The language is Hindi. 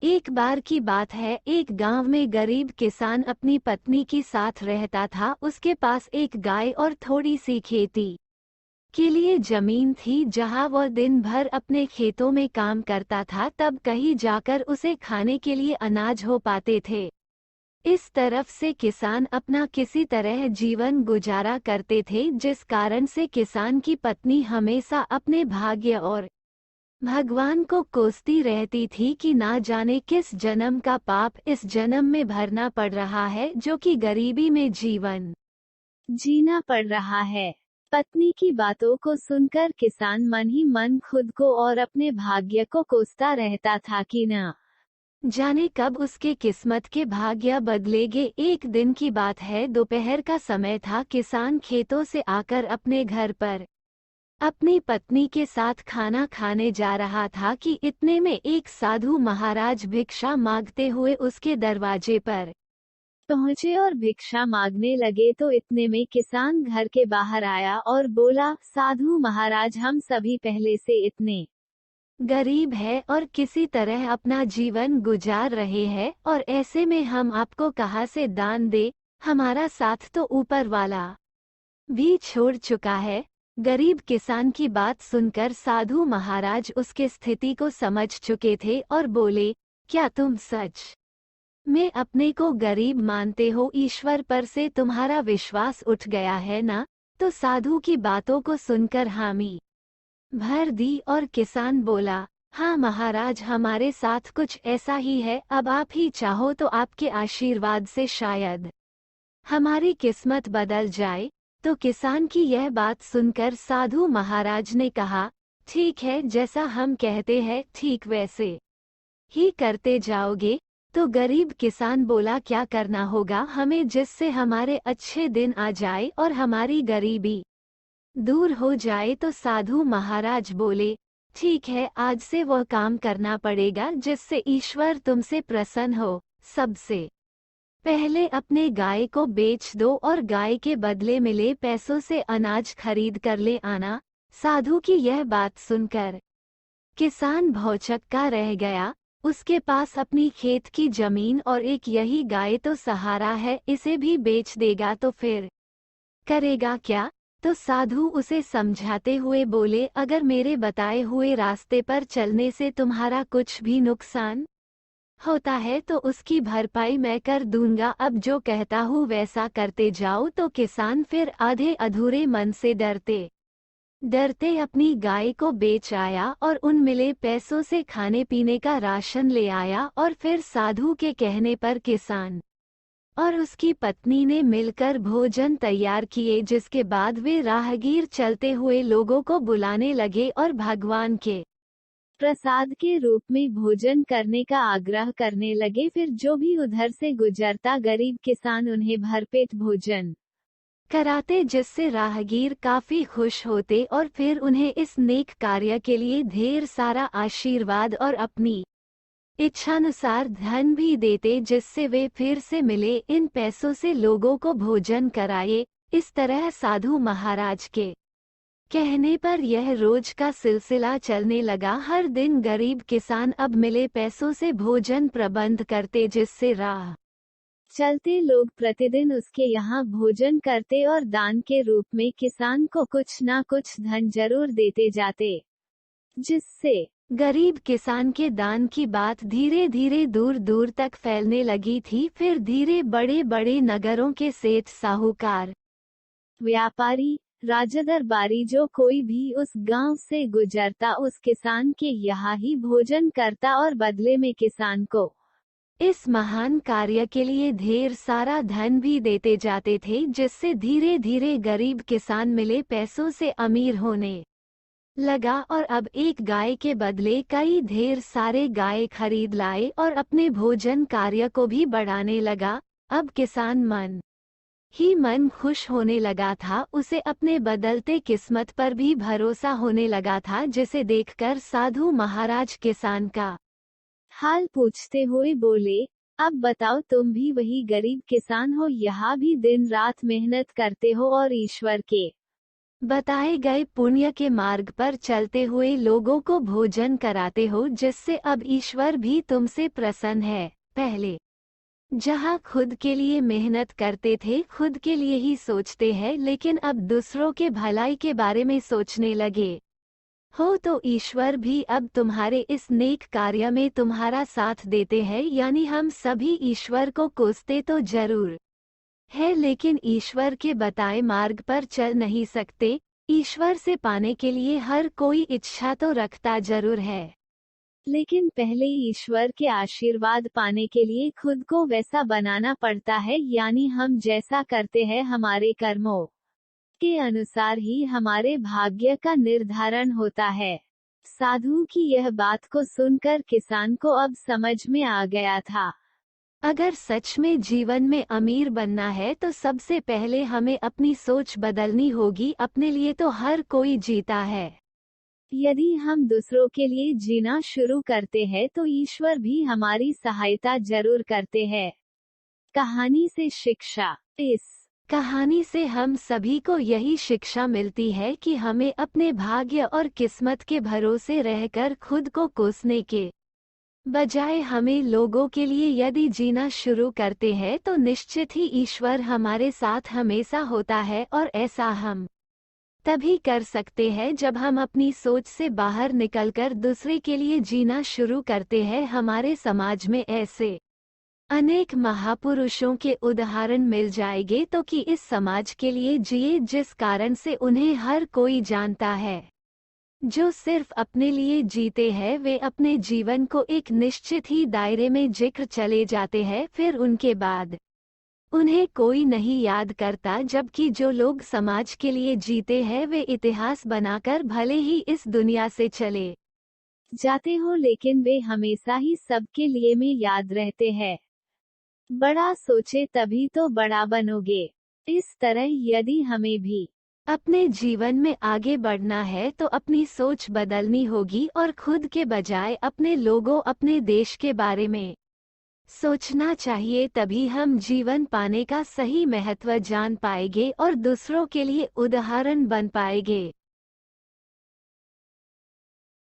एक बार की बात है, एक गांव में गरीब किसान अपनी पत्नी के साथ रहता था। उसके पास एक गाय और थोड़ी सी खेती के लिए जमीन थी, जहां वह दिन भर अपने खेतों में काम करता था, तब कहीं जाकर उसे खाने के लिए अनाज हो पाते थे। इस तरफ से किसान अपना किसी तरह जीवन गुजारा करते थे, जिस कारण से किसान की पत्नी हमेशा अपने भाग्य और भगवान को कोसती रहती थी कि ना जाने किस जन्म का पाप इस जन्म में भरना पड़ रहा है, जो कि गरीबी में जीवन जीना पड़ रहा है। पत्नी की बातों को सुनकर किसान मन ही मन खुद को और अपने भाग्य को कोसता रहता था कि न जाने कब उसके किस्मत के भाग्य बदलेगे। एक दिन की बात है, दोपहर का समय था। किसान खेतों से आकर अपने घर पर अपनी पत्नी के साथ खाना खाने जा रहा था कि इतने में एक साधु महाराज भिक्षा मांगते हुए उसके दरवाजे पर पहुंचे और भिक्षा मांगने लगे। तो इतने में किसान घर के बाहर आया और बोला, साधु महाराज, हम सभी पहले से इतने गरीब है और किसी तरह अपना जीवन गुजार रहे हैं, और ऐसे में हम आपको कहाँ से दान दे। हमारा साथ तो ऊपर वाला भी छोड़ चुका है। गरीब किसान की बात सुनकर साधु महाराज उसके स्थिति को समझ चुके थे और बोले, क्या तुम सच में अपने को गरीब मानते हो? ईश्वर पर से तुम्हारा विश्वास उठ गया है ना? तो साधु की बातों को सुनकर हामी भर दी और किसान बोला, हाँ महाराज, हमारे साथ कुछ ऐसा ही है। अब आप ही चाहो तो आपके आशीर्वाद से शायद हमारी किस्मत बदल जाए। तो किसान की यह बात सुनकर साधु महाराज ने कहा, ठीक है, जैसा हम कहते हैं ठीक वैसे ही करते जाओगे। तो गरीब किसान बोला, क्या करना होगा हमें जिससे हमारे अच्छे दिन आ जाए और हमारी गरीबी दूर हो जाए? तो साधु महाराज बोले, ठीक है, आज से वह काम करना पड़ेगा जिससे ईश्वर तुमसे प्रसन्न हो। सबसे पहले अपने गाय को बेच दो और गाय के बदले मिले पैसों से अनाज खरीद कर ले आना। साधु की यह बात सुनकर किसान भौचक्का रह गया। उसके पास अपनी खेत की जमीन और एक यही गाय तो सहारा है, इसे भी बेच देगा तो फिर करेगा क्या? तो साधु उसे समझाते हुए बोले, अगर मेरे बताए हुए रास्ते पर चलने से तुम्हारा कुछ भी नुकसान होता है तो उसकी भरपाई मैं कर दूंगा। अब जो कहता हूँ वैसा करते जाओ। तो किसान फिर आधे अधूरे मन से डरते डरते अपनी गाय को बेच आया और उन मिले पैसों से खाने पीने का राशन ले आया। और फिर साधु के कहने पर किसान और उसकी पत्नी ने मिलकर भोजन तैयार किए, जिसके बाद वे राहगीर चलते हुए लोगों को बुलाने लगे और भगवान के प्रसाद के रूप में भोजन करने का आग्रह करने लगे। फिर जो भी उधर से गुजरता गरीब किसान उन्हें भरपेट भोजन कराते, जिससे राहगीर काफी खुश होते और फिर उन्हें इस नेक कार्य के लिए ढेर सारा आशीर्वाद और अपनी इच्छानुसार धन भी देते, जिससे वे फिर से मिले इन पैसों से लोगों को भोजन कराए। इस तरह साधु महाराज के कहने पर यह रोज का सिलसिला चलने लगा। हर दिन गरीब किसान अब मिले पैसों से भोजन प्रबंध करते, जिससे राह चलते लोग प्रतिदिन उसके यहाँ भोजन करते और दान के रूप में किसान को कुछ ना कुछ धन जरूर देते जाते, जिससे गरीब किसान के दान की बात धीरे धीरे दूर दूर तक फैलने लगी थी। फिर धीरे बड़े बड़े नगरों के सेठ, साहूकार, व्यापारी, राजदरबारी, जो कोई भी उस गांव से गुजरता उस किसान के यहाँ ही भोजन करता और बदले में किसान को इस महान कार्य के लिए ढेर सारा धन भी देते जाते थे, जिससे धीरे धीरे गरीब किसान मिले पैसों से अमीर होने लगा और अब एक गाय के बदले कई ढेर सारे गाय खरीद लाए और अपने भोजन कार्य को भी बढ़ाने लगा। अब किसान मन ही मन खुश होने लगा था। उसे अपने बदलते किस्मत पर भी भरोसा होने लगा था, जिसे देखकर साधु महाराज किसान का हाल पूछते हुए बोले, अब बताओ, तुम भी वही गरीब किसान हो, यहाँ भी दिन रात मेहनत करते हो और ईश्वर के बताए गए पुण्य के मार्ग पर चलते हुए लोगों को भोजन कराते हो, जिससे अब ईश्वर भी तुमसे प्रसन्न है। पहले जहाँ खुद के लिए मेहनत करते थे, खुद के लिए ही सोचते हैं, लेकिन अब दूसरों के भलाई के बारे में सोचने लगे हो, तो ईश्वर भी अब तुम्हारे इस नेक कार्य में तुम्हारा साथ देते हैं। यानी हम सभी ईश्वर को कोसते तो जरूर है, लेकिन ईश्वर के बताए मार्ग पर चल नहीं सकते। ईश्वर से पाने के लिए हर कोई इच्छा तो रखता जरूर है, लेकिन पहले ईश्वर के आशीर्वाद पाने के लिए खुद को वैसा बनाना पड़ता है। यानी हम जैसा करते हैं, हमारे कर्मों के अनुसार ही हमारे भाग्य का निर्धारण होता है। साधु की यह बात को सुनकर किसान को अब समझ में आ गया था। अगर सच में जीवन में अमीर बनना है तो सबसे पहले हमें अपनी सोच बदलनी होगी। अपने लिए तो हर कोई जीता है, यदि हम दूसरों के लिए जीना शुरू करते हैं तो ईश्वर भी हमारी सहायता जरूर करते हैं। कहानी से शिक्षा। इस कहानी से हम सभी को यही शिक्षा मिलती है कि हमें अपने भाग्य और किस्मत के भरोसे रहकर खुद को कोसने के बजाय हमें लोगों के लिए यदि जीना शुरू करते हैं तो निश्चित ही ईश्वर हमारे साथ हमेशा होता है। और ऐसा हम तभी कर सकते हैं जब हम अपनी सोच से बाहर निकलकर दूसरे के लिए जीना शुरू करते हैं। हमारे समाज में ऐसे अनेक महापुरुषों के उदाहरण मिल जाएंगे तो कि इस समाज के लिए जिए, जिस कारण से उन्हें हर कोई जानता है। जो सिर्फ अपने लिए जीते हैं वे अपने जीवन को एक निश्चित ही दायरे में जिक्र चले जाते हैं, फिर उनके बाद उन्हें कोई नहीं याद करता। जबकि जो लोग समाज के लिए जीते हैं वे इतिहास बनाकर भले ही इस दुनिया से चले जाते हो, लेकिन वे हमेशा ही सबके लिए में याद रहते हैं। बड़ा सोचे तभी तो बड़ा बनोगे। इस तरह यदि हमें भी अपने जीवन में आगे बढ़ना है तो अपनी सोच बदलनी होगी और खुद के बजाय अपने लोगों, अपने देश के बारे में सोचना चाहिए। तभी हम जीवन पाने का सही महत्व जान पाएंगे और दूसरों के लिए उदाहरण बन पाएंगे।